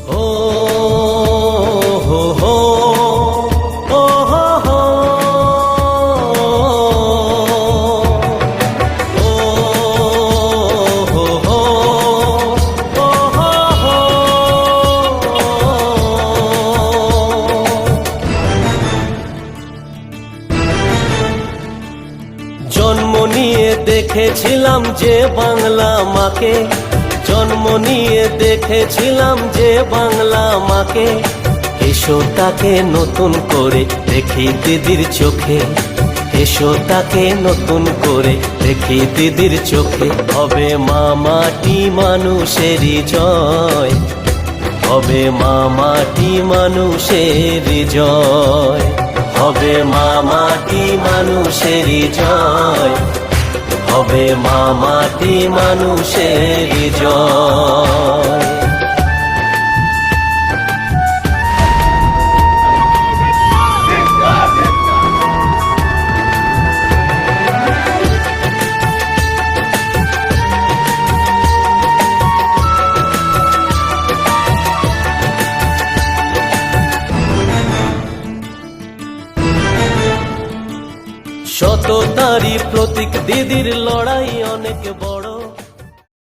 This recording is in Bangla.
ও হো হো, ও হো হো, ও হো হো, ও হো হো। জন্ম নিয়ে দেখেছিলাম যে বাংলা মাকে, জন্ম নিয়ে দেখেছিলাম যে বাংলা মাকে। এসো তাকে নতুন করে দেখি দিদির চোখে, এসো তাকে নতুন করে দেখি দিদির চোখে। হবে মা মাটি মানুষেরই জয়, হবে মা মাটি মানুষেরই জয়, হবে মা মাটি মানুষেরই জয়, হবে মা মাটি মানুষেরই জয়। সততারই প্রতীক দিদির লড়াই অনেক বড়।